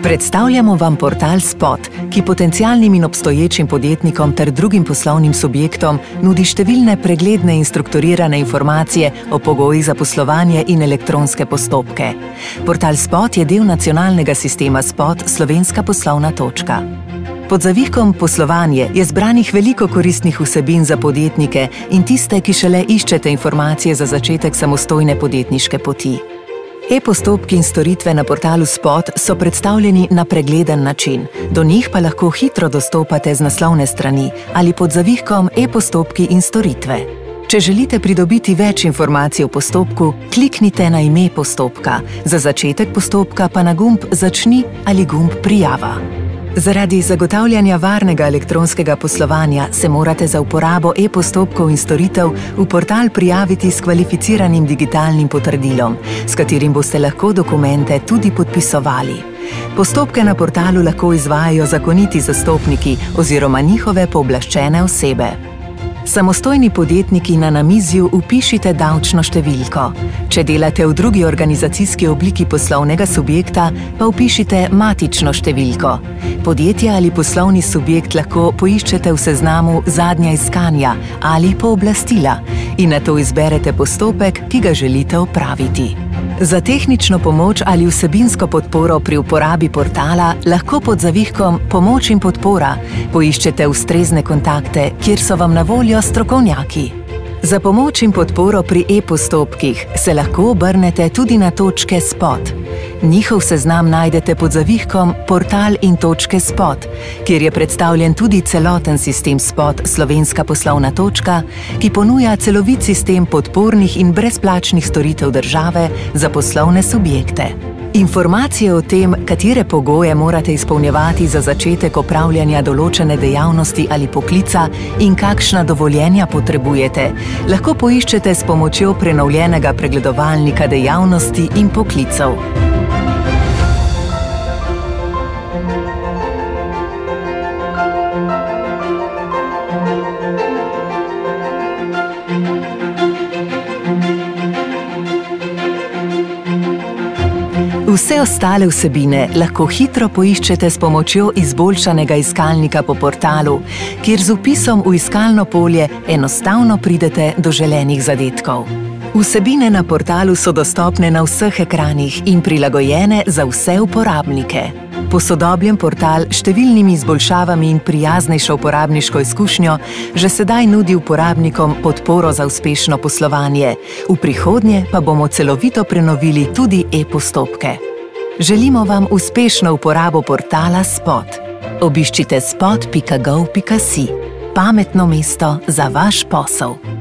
Predstavljamo vam portal Spot, ki potencialnim in obstoječim podjetnikom ter drugim poslovnim subjektom nudi številne pregledne in strukturirane informacije o pogojih za poslovanje in elektronske postopke. Portal Spot je del nacionalnega sistema Spot Slovenska poslovna točka. Pod zavihkom Poslovanje je zbranih veliko koristnih vsebin za podjetnike in tiste, ki šele iščete informacije za začetek samostojne podjetniške poti. E-postopki in storitve na portalu Spot so predstavljeni na pregleden način, do njih pa lahko hitro dostopate z naslovne strani ali pod zavihkom E-postopki in storitve. Če želite pridobiti več informacij o postopku, kliknite na ime postopka, za začetek postopka pa na gumb Začni ali gumb Prijava. Zaradi zagotavljanja varnega elektronskega poslovanja se morate za uporabo e-postopkov in storitev v portal prijaviti s kvalificiranim digitalnim potrdilom, s katerim boste lahko dokumente tudi podpisovali. Postopke na portalu lahko izvajajo zakoniti zastopniki oziroma njihove pooblaščene osebe. Samostojni podjetniki na namizju vpišite davčno številko. Če delate v drugi organizacijski obliki poslovnega subjekta, pa vpišite matično številko. Podjetje ali poslovni subjekt lahko poiščete v seznamu Zadnja iskanja ali Pooblastila in nato izberete postopek, ki ga želite opraviti. Za tehnično pomoč ali vsebinsko podporo pri uporabi portala lahko pod zavihkom Pomoč in podpora poiščete ustrezne kontakte, kjer so vam na voljo strokovnjaki. Za pomoč in podporo pri e-postopkih se lahko obrnete tudi na točke Spot. Njihov seznam najdete pod zavihkom Portal in točke Spot, kjer je predstavljen tudi celoten sistem Spot Slovenska poslovna točka, ki ponuja celovit sistem podpornih in brezplačnih storitev države za poslovne subjekte. Informacije o tem, katere pogoje morate izpolnjevati za začetek opravljanja določene dejavnosti ali poklica in kakšna dovoljenja potrebujete, lahko poiščete s pomočjo prenovljenega pregledovalnika dejavnosti in poklicev. Vse ostale vsebine lahko hitro poiščete s pomočjo izboljšanega iskalnika po portalu, kjer z vpisom v iskalno polje enostavno pridete do želenih zadetkov. Vsebine na portalu so dostopne na vseh ekranih in prilagojene za vse uporabnike. Posodobljen portal s številnimi izboljšavami in prijaznejšo uporabniško izkušnjo že sedaj nudi uporabnikom podporo za uspešno poslovanje. V prihodnje pa bomo celovito prenovili tudi e-postopke. Želimo vam uspešno uporabo portala Spot. Obiščite spot.gov.si. Pametno mesto za vaš posel.